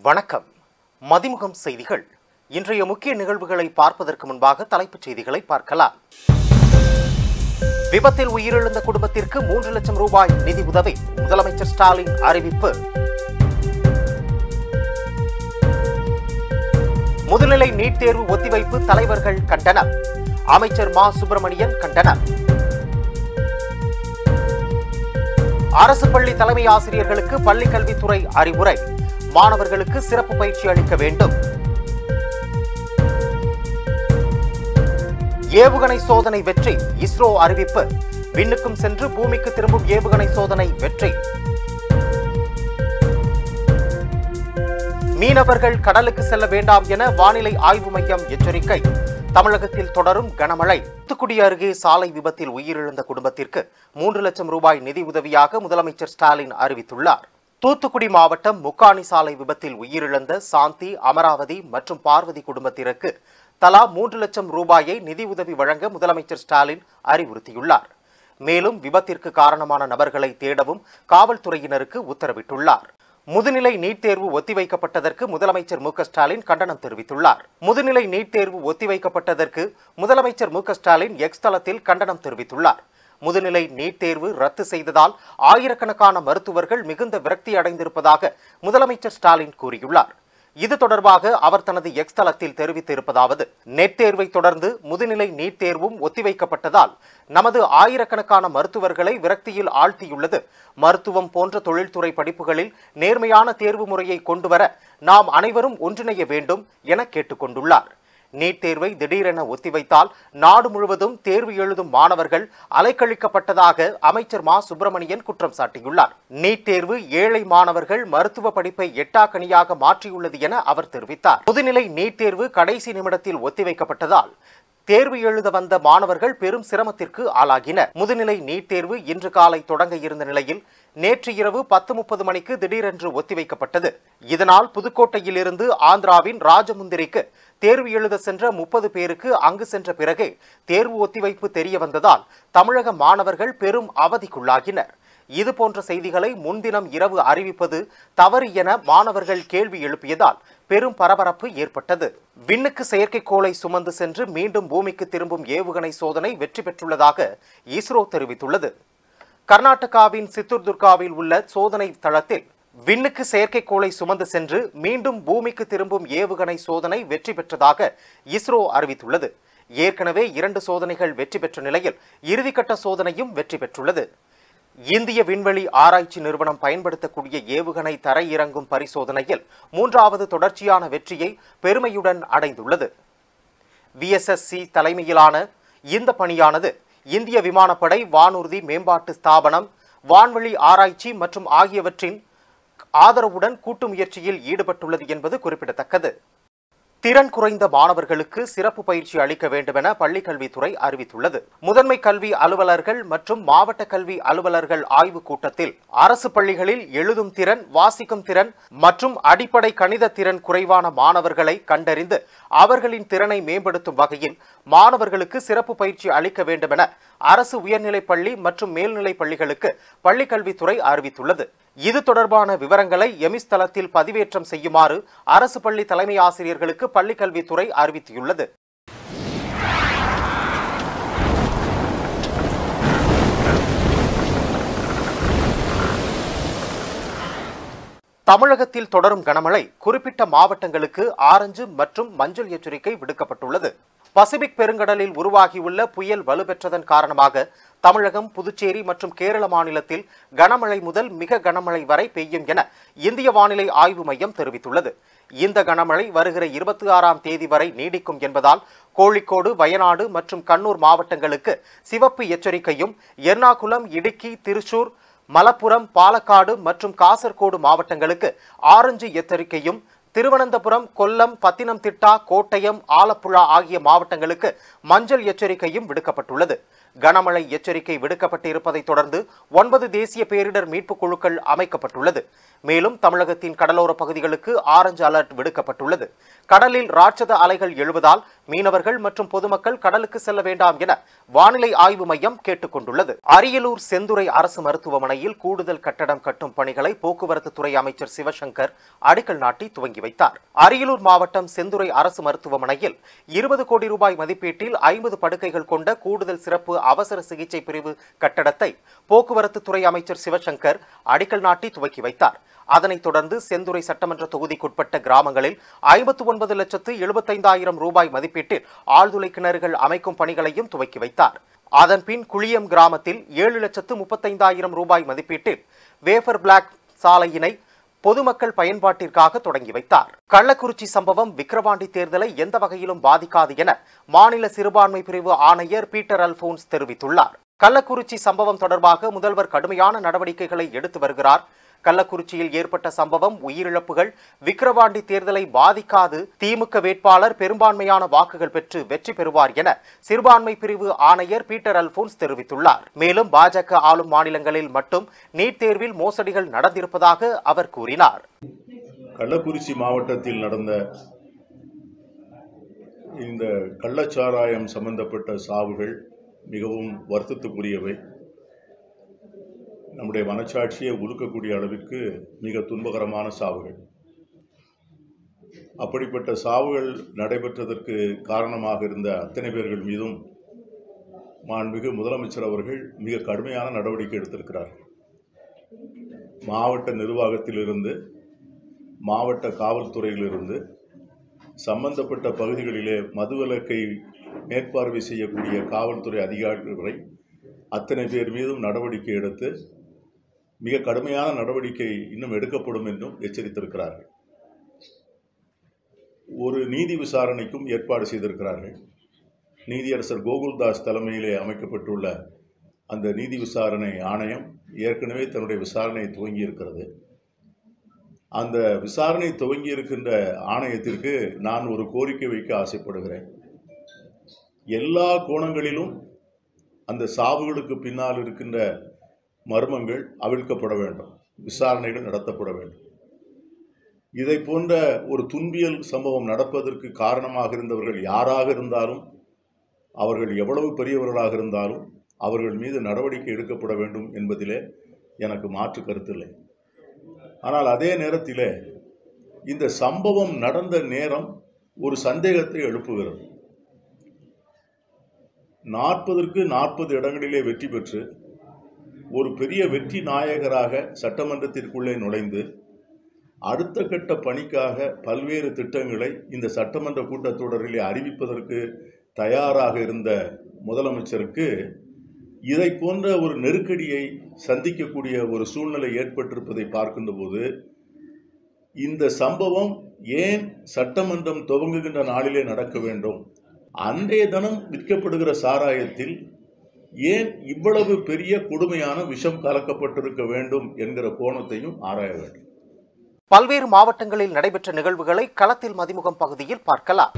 வணக்கம். மதிமுகம் செய்திகள். இன்றைய முக்கிய நிகழ்வுகளை பார்ப்பதற்கு முன்பாக தலைப்புச் செய்திகளை பார்க்கலாம். விபத்தில் உயிரிழந்த குடும்பத்திற்கு 3 லட்சம் ரூபாய் நிதி உதவி முதலமைச்சர் ஸ்டாலின் அறிவிப்பு. முதுநிலை நீட் தேர்வு ஒத்திவைப்பு தலைவர்கள் கண்டனம். அமைச்சர் மா சுப்பிரமணியன் கண்டனம். அரசு பள்ளி தலைமை ஆசிரியர்களுக்கு பள்ளிக் கல்வித்துறை அறிவுரை. மாணவர்களுக்கு சிறப்பு பயிற்சி அளிக்க வேண்டும். ஏவுகணை சோதனை வெற்றி. இஸ்ரோ அறிவிப்பு. விண்ணுக்கும் சென்று பூமிக்கு திரும்பும் ஏவுகணை சோதனை வெற்றி. மீனவர்கள் கடலுக்கு செல்ல வேண்டாம் என வானிலை ஆய்வு மையம் எச்சரிக்கை. தமிழகத்தில் தொடரும் கனமழை. தூத்துக்குடி அருகே சாலை விபத்தில் உயிரிழந்த குடும்பத்திற்கு 3 லட்சம் ரூபாய் நிதி உதவியாக முதலமைச்சர் ஸ்டாலின் அறிவித்துள்ளார். தூத்துக்குடி மாவட்டம் முக்காணி சாலை விபத்தில் உயிரிழந்த சாந்தி, அமராவதி மற்றும் பார்வதி குடும்பத்திற்கு தலா 3 லட்சம் ரூபாயை நிதி உதவி வழங்க முதலமைச்சர் ஸ்டாலின் அறிவுறுத்தியுள்ளார். மேலும் விபத்திற்கு காரணமான நபர்களை தேடவும் காவல்துறையினருக்கு உத்தரவிட்டுள்ளார். முதுநிலை நீட் தேர்வு ஒத்திவைக்கப்பட்டதற்கு முதலமைச்சர் மு க ஸ்டாலின் கண்டனம் தெரிவித்துள்ளார். முதுநிலை நீட் தேர்வு ஒத்திவைக்கப்பட்டதற்கு முதலமைச்சர் மு க ஸ்டாலின் எக்ஸ் தளத்தில் கண்டனம் தெரிவித்துள்ளார். முதுநிலை நீட் தேர்வு ரத்து செய்ததால் ஆயிரக்கணக்கான மருத்துவர்கள் மிகுந்த விரக்தி அடைந்திருப்பதாக முதலமைச்சர் ஸ்டாலின் கூறியுள்ளார். இது தொடர்பாக அவர் தனது எக்ஸ் தளத்தில் தெரிவித்திருப்பதாவது: நெட் தேர்வை தொடர்ந்து முதுநிலை நீட் தேர்வும் ஒத்திவைக்கப்பட்டதால் நமது ஆயிரக்கணக்கான மருத்துவர்களை விரக்தியில் ஆழ்த்தியுள்ளது. மருத்துவம் போன்ற தொழில்துறை படிப்புகளில் நேர்மையான தேர்வு முறையை கொண்டுவர நாம் அனைவரும் ஒன்றிணைய வேண்டும் என கேட்டுக்கொண்டுள்ளார். நீட் தேர்வை திடீரென ஒத்திவைத்தால் நாடு முழுவதும் தேர்வு எழுதும் மாணவர்கள் அலைக்கழிக்கப்பட்டதாக அமைச்சர் மா சுப்பிரமணியன் குற்றம் சாட்டியுள்ளார். நீட் தேர்வு ஏழை மாணவர்கள் மருத்துவ படிப்பை எட்டாக்கனியாக மாற்றியுள்ளது என அவர் தெரிவித்தார். முதுநிலை நீட் தேர்வு கடைசி நிமிடத்தில் ஒத்திவைக்கப்பட்டதால் தேர்வு எழுத வந்த மாணவர்கள் பெரும் சிரமத்திற்கு ஆளாகினர். முதுநிலை நீட் தேர்வு இன்று காலை தொடங்க இருந்த நிலையில் நேற்று இரவு 10:30 மணிக்கு திடீரென்று ஒத்திவைக்கப்பட்டது. இதனால் புதுக்கோட்டையில் இருந்து ஆந்திராவின் ராஜமுந்திரிக்கு தேர்வு எழுத சென்ற 30 பேருக்கு அங்கு சென்ற பிறகே தேர்வு ஒத்திவைப்பு தெரிய வந்ததால் தமிழக மாணவர்கள் பெரும் அவதிக்குள்ளாகினர். இதுபோன்ற செய்திகளை முன்தினம் இரவு அறிவிப்பது தவறு என மாணவர்கள் கேள்வி எழுப்பியதால் பெரும் பரபரப்பு ஏற்பட்டது. விண்ணுக்கு செயற்கைக்கோளை சுமந்து சென்று மீண்டும் பூமிக்கு திரும்பும் ஏவுகணை சோதனை வெற்றி பெற்றுள்ளதாக இஸ்ரோ தெரிவித்துள்ளது. கர்நாடகாவின் சித்துர்துர்காவில் உள்ள சோதனை தளத்தில் விண்ணுக்கு செயற்கைக்கோளை சுமந்து சென்று மீண்டும் பூமிக்கு திரும்பும் ஏவுகணை சோதனை வெற்றி பெற்றதாக இஸ்ரோ அறிவித்துள்ளது. ஏற்கனவே 2 சோதனைகள் வெற்றி பெற்ற நிலையில் இறுதிக்கட்ட சோதனையும் வெற்றி பெற்றுள்ளது. இந்திய விண்வெளி ஆராய்ச்சி நிறுவனம் பயன்படுத்தக்கூடிய ஏவுகணை தரையிறங்கும் பரிசோதனையில் 3வது தொடர்ச்சியான வெற்றியை பெருமையுடன் அடைந்துள்ளது. VSSC தலைமையிலான இந்த பணியானது இந்திய விமானப்படை, வானூர்தி மேம்பாட்டு ஸ்தாபனம், வான்வெளி ஆராய்ச்சி மற்றும் ஆகியவற்றின் ஆதரவுடன் கூட்டு முயற்சியில் ஈடுபட்டுள்ளது என்பது குறிப்பிடத்தக்கது. திறன் குறைந்த மாணவர்களுக்கு சிறப்பு பயிற்சி அளிக்க வேண்டும் என பள்ளிக் கல்வித்துறை அறிவித்துள்ளது. முதன்மை கல்வி அலுவலர்கள் மற்றும் மாவட்ட கல்வி அலுவலர்கள் ஆய்வுக் கூட்டத்தில் அரசு பள்ளிகளில் எழுதும் திறன், வாசிக்கும் திறன் மற்றும் அடிப்படை கணித திறன் குறைவான மாணவர்களை கண்டறிந்து அவர்களின் திறனை மேம்படுத்தும் வகையில் மாணவர்களுக்கு சிறப்பு பயிற்சி அளிக்க வேண்டும் என அரசு உயர்நிலைப் பள்ளி மற்றும் மேல்நிலைப் பள்ளிகளுக்கு பள்ளிக் கல்வித்துறை அறிவித்துள்ளது. இது தொடர்பான விவரங்களை எமிஸ் தளத்தில் பதிவேற்றம் செய்யுமாறு அரசு பள்ளி தலைமை ஆசிரியர்களுக்கு பள்ளிக் கல்வித்துறை அறிவித்துள்ளது. தமிழகத்தில் தொடரும் கனமழை. குறிப்பிட்ட மாவட்டங்களுக்கு ஆரஞ்சு மற்றும் மஞ்சள் எச்சரிக்கை விடுக்கப்பட்டுள்ளது. பசிபிக் பெருங்கடலில் உருவாகியுள்ள புயல் வலுப்பெற்றதன் காரணமாக தமிழகம், புதுச்சேரி மற்றும் கேரள மாநிலத்தில் கனமழை முதல் மிக கனமழை வரை பெய்யும் என இந்திய வானிலை ஆய்வு மையம் தெரிவித்துள்ளது. இந்த கனமழை வருகிற 26ஆம் தேதி வரை நீடிக்கும் என்பதால் கோழிக்கோடு, வயநாடு மற்றும் கண்ணூர் மாவட்டங்களுக்கு சிவப்பு எச்சரிக்கையும், எர்ணாகுளம், இடுக்கி, திருச்சூர், மலப்புரம், பாலக்காடு மற்றும் காசர்கோடு மாவட்டங்களுக்கு ஆரஞ்சு எச்சரிக்கையும், திருவனந்தபுரம், கொல்லம், பத்தினம்திட்டா, கோட்டயம், ஆலப்புழா ஆகிய மாவட்டங்களுக்கு மஞ்சள் எச்சரிக்கையும் விடுக்கப்பட்டுள்ளது. கனமழை எச்சரிக்கை விடுக்கப்பட்டிருப்பதை தொடர்ந்து 9 தேசிய பேரிடர் மீட்புக் குழுக்கள் அமைக்கப்பட்டுள்ளது. மேலும் தமிழகத்தின் கடலோர பகுதிகளுக்கு ஆரஞ்சு அலர்ட் விடுக்கப்பட்டுள்ளது. கடலில் ராட்சத அலைகள் எழுவதால் மீனவர்கள் மற்றும் பொதுமக்கள் கடலுக்கு செல்ல வேண்டாம் என வானிலை ஆய்வு மையம் கேட்டுக் கொண்டுள்ளது. அரியலூர் செந்துறை அரசு மருத்துவமனையில் கூடுதல் கட்டடம் கட்டும் பணிகளை போக்குவரத்து துறை அமைச்சர் சிவசங்கர் அடிக்கல் நாட்டி துவங்கி வைத்தார். அரியலூர் மாவட்டம் செந்துறை அரசு மருத்துவமனையில் 20 கோடி ரூபாய் மதிப்பீட்டில் 50 படுக்கைகள் கொண்ட கூடுதல் சிறப்பு அவசர சிகிச்சை பிரிவு கட்டடத்தை போக்குவரத்து துறை அமைச்சர் சிவசங்கர் அடிக்கல் நாட்டி துவக்கி வைத்தார். அதனைத் தொடர்ந்து செந்துறை சட்டமன்ற தொகுதிக்குட்பட்ட கிராமங்களில் 59,75,000 ரூபாய் மதிப்பீட்டில் ஆழ்துளை கிணறுகள் அமைக்கும் பணிகளையும் துவக்கி வைத்தார். அதன்பின் குளியம் கிராமத்தில் 7,35,000 ரூபாய் மதிப்பீட்டில் வேஃபர் பிளாக் சாலையினை பொதுமக்கள் பயன்பாட்டிற்காக தொடங்கி வைத்தார். கள்ளக்குறிச்சி சம்பவம் விக்கிரவாண்டி தேர்தலை எந்த வகையிலும் பாதிக்காது என மாநில சிறுபான்மை பிரிவு ஆணையர் பீட்டர் அல்போன்ஸ் தெரிவித்துள்ளார். கள்ளக்குறிச்சி சம்பவம் தொடர்பாக முதல்வர் கடுமையான நடவடிக்கைகளை எடுத்து வருகிறார். கள்ளக்குறிச்சியில் ஏற்பட்ட சம்பவம் உயிரிழப்புகள் விக்கிரவாண்டி தேர்தலை பாதிக்காது. திமுக வேட்பாளர் பெரும்பான்மையான வாக்குகள் பெற்று வெற்றி பெறுவார் என சிறுபான்மை பிரிவு ஆணையர் பீட்டர் அல்போன்ஸ் தெரிவித்துள்ளார். மேலும் பாஜக ஆளும் மாநிலங்களில் மட்டும் நீட் தேர்வில் மோசடிகள் நடந்திருப்பதாக அவர் கூறினார். கள்ளக்குறிச்சி மாவட்டத்தில் நடந்த இந்த கள்ளச்சாராயம் சம்பந்தப்பட்ட சாவுகள் மிகவும் வருத்தத்துக்குரியவை. நம்முடைய மனச்சாட்சியை உருக்கக்கூடிய அளவிற்கு மிக துன்பகரமான சாவுகள். அப்படிப்பட்ட சாவுகள் நடைபெற்றதற்கு காரணமாக இருந்த அத்தனை பேர்கள் மீதும் மாண்புமிகு முதலமைச்சர் அவர்கள் மிக கடுமையான நடவடிக்கை எடுத்திருக்கிறார்கள். மாவட்ட நிர்வாகத்திலிருந்து, மாவட்ட காவல்துறையிலிருந்து, சம்பந்தப்பட்ட பகுதிகளிலே மதுவிலக்கை மேற்பார்வை செய்யக்கூடிய காவல்துறை அதிகாரிகள் வரை அத்தனை பேர் மீதும் நடவடிக்கை எடுத்து மிக கடுமையான நடவடிக்கை இன்னும் எடுக்கப்படும் என்றும் எச்சரித்திருக்கிறார்கள். ஒரு நீதி விசாரணைக்கும் ஏற்பாடு செய்திருக்கிறார்கள். நீதியரசர் கோகுல்தாஸ் தலைமையிலே அமைக்கப்பட்டுள்ள அந்த நீதி விசாரணை ஆணையம் ஏற்கனவே தன்னுடைய விசாரணையை துவங்கி இருக்கிறது. அந்த விசாரணை துவங்கி இருக்கின்ற ஆணையத்திற்கு நான் ஒரு கோரிக்கை வைக்க ஆசைப்படுகிறேன். எல்லா கோணங்களிலும் அந்த சாவுகளுக்கு பின்னால் இருக்கின்ற மர்மங்கள் அவிழ்க்கப்பட வேண்டும், விசாரணைகள் நடத்தப்பட வேண்டும். இதை போன்ற ஒரு துன்பியல் சம்பவம் நடப்பதற்கு காரணமாக இருந்தவர்கள் யாராக இருந்தாலும், அவர்கள் எவ்வளவு பெரியவர்களாக இருந்தாலும் அவர்கள் மீது நடவடிக்கை எடுக்கப்பட வேண்டும் என்பதிலே எனக்கு மாற்று கருத்தில்லை. ஆனால் அதே நேரத்திலே இந்த சம்பவம் நடந்த நேரம் ஒரு சந்தேகத்தை எழுப்புகிறது. 40க்கு 40 இடங்களிலே வெற்றி பெற்று ஒரு பெரிய வெற்றி நாயகராக சட்டமன்றத்திற்குள்ளே நுழைந்து அடுத்த கட்ட பணிக்காக பல்வேறு திட்டங்களை இந்த சட்டமன்ற கூட்டத்தொடரிலே அறிவிப்பதற்கு தயாராக இருந்த முதலமைச்சருக்கு இதை போன்ற ஒரு நெருக்கடியை சந்திக்கக்கூடிய ஒரு சூழ்நிலை ஏற்பட்டிருப்பதை பார்க்கின்ற போது இந்த சம்பவம் ஏன் சட்டமன்றம் துவங்குகின்ற நாளிலே நடக்க வேண்டும்? அன்றைய தினம் விற்கப்படுகிற சாராயத்தில் ஏன் இவ்வளவு பெரிய கொடுமையான விஷம் கலக்கப்பட்டிருக்க வேண்டும் என்கிற கோணத்தையும் ஆராய வேண்டும். பல்வேறு மாவட்டங்களில் நடைபெற்ற நிகழ்வுகளை களத்தில் மதிமுகம் பகுதியில் பார்க்கலாம்.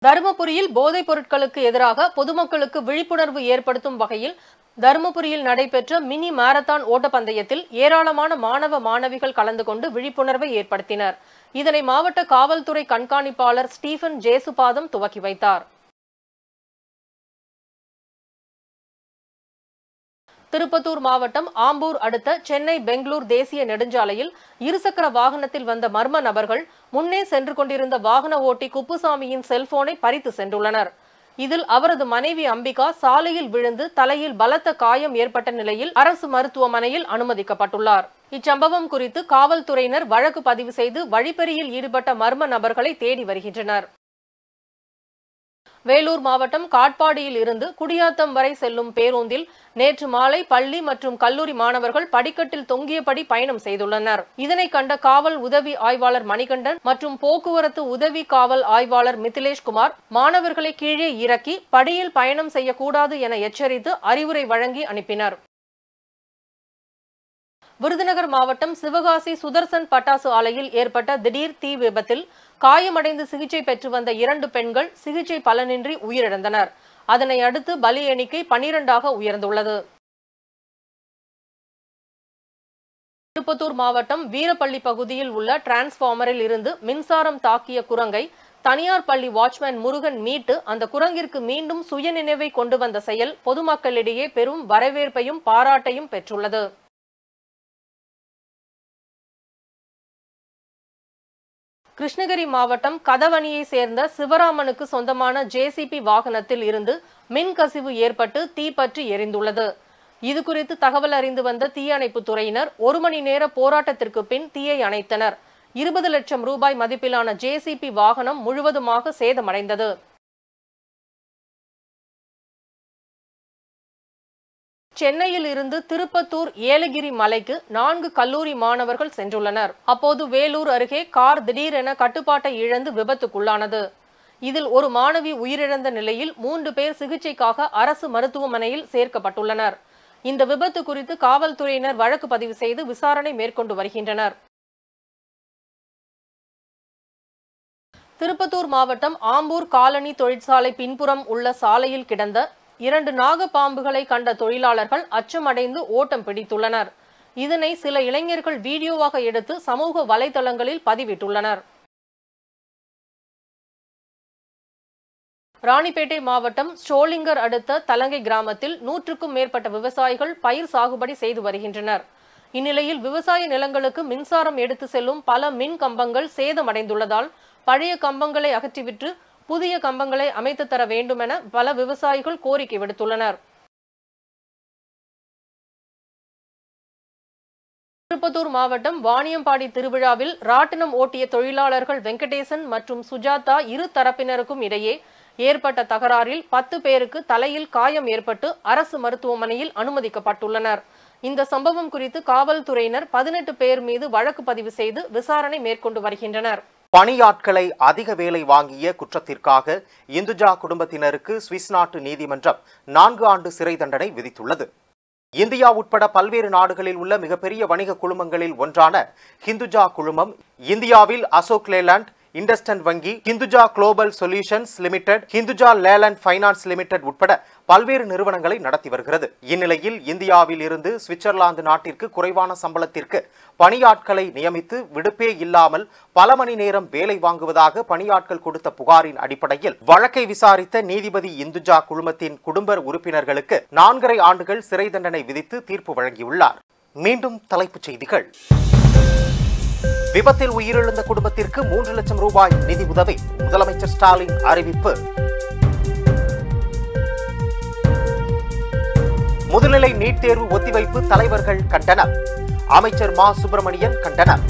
தருமபுரியில் போதைப் பொருட்களுக்கு எதிராக பொதுமக்களுக்கு விழிப்புணர்வு ஏற்படுத்தும் வகையில் தருமபுரியில் நடைபெற்ற மினி மாரத்தான் ஓட்டப்பந்தயத்தில் ஏராளமான மாணவ மாணவிகள் கலந்து கொண்டு விழிப்புணர்வை ஏற்படுத்தினர். இதனை மாவட்ட காவல்துறை கண்காணிப்பாளர் ஸ்டீபன் ஜேசுபாதம் துவக்கி வைத்தார். திருப்பத்தூர் மாவட்டம் ஆம்பூர் அடுத்த சென்னை பெங்களூர் தேசிய நெடுஞ்சாலையில் இருசக்கர வாகனத்தில் வந்த மர்ம நபர்கள் முன்னே சென்று கொண்டிருந்த வாகன ஓட்டி குப்புசாமியின் செல்போனை பறித்து சென்றுள்ளனர். இதில் அவரது மனைவி அம்பிகா சாலையில் விழுந்து தலையில் பலத்த காயம் ஏற்பட்ட நிலையில் அரசு மருத்துவமனையில் அனுமதிக்கப்பட்டுள்ளார். இச்சம்பவம் குறித்து காவல்துறையினர் வழக்கு பதிவு செய்து வழிப்பறியில் ஈடுபட்ட மர்ம நபர்களை தேடி வருகின்றனர். வேலூர் மாவட்டம் காட்பாடியில் இருந்து குடியாத்தம் வரை செல்லும் பேருந்தில் நேற்று மாலை பள்ளி மற்றும் கல்லூரி மாணவர்கள் படிக்கட்டில் தொங்கியபடி பயணம் செய்துள்ளனர். இதனை கண்ட காவல் உதவி ஆய்வாளர் மணிகண்டன் மற்றும் போக்குவரத்து உதவி காவல் ஆய்வாளர் மிதிலேஷ்குமார் மாணவர்களை கீழே இறக்கி படியில் பயணம் செய்யக்கூடாது என எச்சரித்து அறிவுரை வழங்கி அனுப்பினர். விருதுநகர் மாவட்டம் சிவகாசி சுதர்சன் பட்டாசு ஆலையில் ஏற்பட்ட திடீர் தீ விபத்தில் காயமடைந்து சிகிச்சை பெற்று வந்த 2 பெண்கள் சிகிச்சை பலனின்றி உயிரிழந்தனர். அதனை அடுத்து பலி எண்ணிக்கை 12ஆக உயர்ந்துள்ளது. திருப்பத்தூர் மாவட்டம் வீரப்பள்ளி பகுதியில் உள்ள டிரான்ஸ்பார்மரில் இருந்து மின்சாரம் தாக்கிய குரங்கை தனியார் பள்ளி வாட்ச்மேன் முருகன் மீட்டு அந்த குரங்கிற்கு மீண்டும் சுயநினைவை கொண்டு வந்த செயல் பொதுமக்களிடையே பெரும் வரவேற்பையும் பாராட்டையும் பெற்றுள்ளது. கிருஷ்ணகிரி மாவட்டம் கதவணியை சேர்ந்த சிவராமனுக்கு சொந்தமான JCB வாகனத்தில் இருந்து மின்கசிவு ஏற்பட்டு தீப்பற்றி எரிந்துள்ளது. இதுகுறித்து தகவல் அறிந்து வந்த தீயணைப்புத் துறையினர் 1 மணி நேர போராட்டத்திற்கு பின் தீயை அணைத்தனர். 20 லட்சம் ரூபாய் மதிப்பிலான JCB வாகனம் முழுவதுமாக சேதமடைந்தது. சென்னையில் இருந்து திருப்பத்தூர் ஏலகிரி மலைக்கு 4 கல்லூரி மாணவர்கள் சென்றுள்ளனர். அப்போது வேலூர் அருகே கார் திடீரென கட்டுப்பாட்டை இழந்து விபத்துக்குள்ளானது. இதில் ஒரு மாணவி உயிரிழந்த நிலையில் 3 பேர் சிகிச்சைக்காக அரசு மருத்துவமனையில் சேர்க்கப்பட்டுள்ளனர். இந்த விபத்து குறித்து காவல்துறையினர் வழக்கு பதிவு செய்து விசாரணை மேற்கொண்டு வருகின்றனர். திருப்பத்தூர் மாவட்டம் ஆம்பூர் காலனி தொழிற்சாலை பின்புறம் உள்ள சாலையில் கிடந்த 2 நாகப்பாம்புகளை கண்ட தொழிலாளர்கள் அச்சமடைந்து ஓட்டம் பிடித்துள்ளனர். இதனை சில இளைஞர்கள் வீடியோவாக எடுத்து சமூக வலைதளங்களில் பதிவிட்டுள்ளனர். ராணிப்பேட்டை மாவட்டம் ஸ்டோலிங்கர் அடுத்த தலங்கை கிராமத்தில் 100க்கும் மேற்பட்ட விவசாயிகள் பயிர் சாகுபடி செய்து வருகின்றனர். இந்நிலையில் விவசாய நிலங்களுக்கு மின்சாரம் எடுத்து செல்லும் பல மின் கம்பங்கள் சேதமடைந்துள்ளதால் பழைய கம்பங்களை அகற்றிவிட்டு புதிய கம்பங்களை அமைத்து தர வேண்டும் என பல விவசாயிகள் கோரிக்கை விடுத்துள்ளனர். திருப்பத்தூர் மாவட்டம் வாணியம்பாடி திருவிழாவில் ராட்டினம் ஓட்டிய தொழிலாளர்கள் வெங்கடேசன் மற்றும் சுஜாதா இரு தரப்பினருக்கும் இடையே ஏற்பட்ட தகராறில் 10 பேருக்கு தலையில் காயம் ஏற்பட்டு அரசு மருத்துவமனையில் அனுமதிக்கப்பட்டுள்ளனர். இந்த சம்பவம் குறித்து காவல்துறையினர் 18 பேர் மீது வழக்கு பதிவு செய்து விசாரணை மேற்கொண்டு வருகின்றனர். பணியாட்களை அதிக வேலை வாங்கிய குற்றத்திற்காக இந்துஜா குடும்பத்தினருக்கு சுவிஸ் நாட்டு நீதிமன்றம் 4 ஆண்டு சிறை தண்டனை விதித்துள்ளது. இந்தியா உட்பட பல்வேறு நாடுகளில் உள்ள மிகப்பெரிய வணிக குழுமங்களில் ஒன்றான ஹிந்துஜா குழுமம் இந்தியாவில் அசோக் லேலண்ட் இண்டஸ்டன் வங்கி, Hinduja Global Solutions Limited, Hinduja Leyland Finance Limited உட்பட பல்வேறு நிறுவனங்களை நடத்தி வருகிறது. இந்நிலையில் இந்தியாவில் இருந்து சுவிட்சர்லாந்து நாட்டிற்கு குறைவான சம்பளத்திற்கு பணியாட்களை நியமித்து விடுப்பே இல்லாமல் பல மணி நேரம் வேலை வாங்குவதாக பணியாட்கள் கொடுத்த புகாரின் அடிப்படையில் வழக்கை விசாரித்த நீதிபதி இந்துஜா குழுமத்தின் குடும்ப உறுப்பினர்களுக்கு 4.5 ஆண்டுகள் சிறை தண்டனை விதித்து தீர்ப்பு வழங்கியுள்ளார். மீண்டும் தலைப்புச் செய்திகள். விபத்தில் உயிரிழந்த குடும்பத்திற்கு 3 லட்சம் ரூபாய் நிதி உதவி, முதலமைச்சர் ஸ்டாலின் அறிவிப்பு. முதுநிலை நீட் தேர்வு ஒத்திவைப்பு தலைவர்கள் கண்டனர். அமைச்சர் மா சுப்பிரமணியன் கண்டனர்.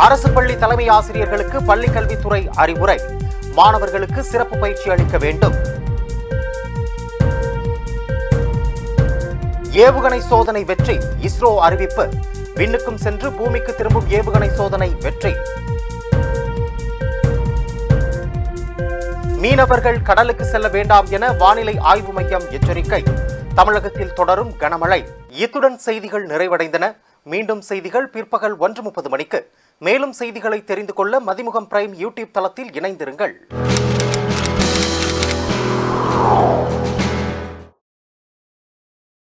அரசு பள்ளி தலைமை ஆசிரியர்களுக்கு பள்ளிக் கல்வித்துறை அறிவுரை, மாணவர்களுக்கு சிறப்பு பயிற்சி அளிக்க வேண்டும். ஏவுகணை சோதனை வெற்றி, இஸ்ரோ அறிவிப்பு. விண்ணுக்கும் சென்று பூமிக்கு திரும்பும் ஏவுகணை சோதனை வெற்றி. மீனவர்கள் கடலுக்கு செல்ல வேண்டாம் என வானிலை ஆய்வு மையம் எச்சரிக்கை. தமிழகத்தில் தொடரும் கனமழை. இத்துடன் செய்திகள் நிறைவடைந்தன. மீண்டும் செய்திகள் பிற்பகல் 1:30 மணிக்கு. மேலும் செய்திகளை தெரிந்து கொள்ள மதிமுகம் பிரைம் யூடியூப் தளத்தில் இணைந்திருங்கள்.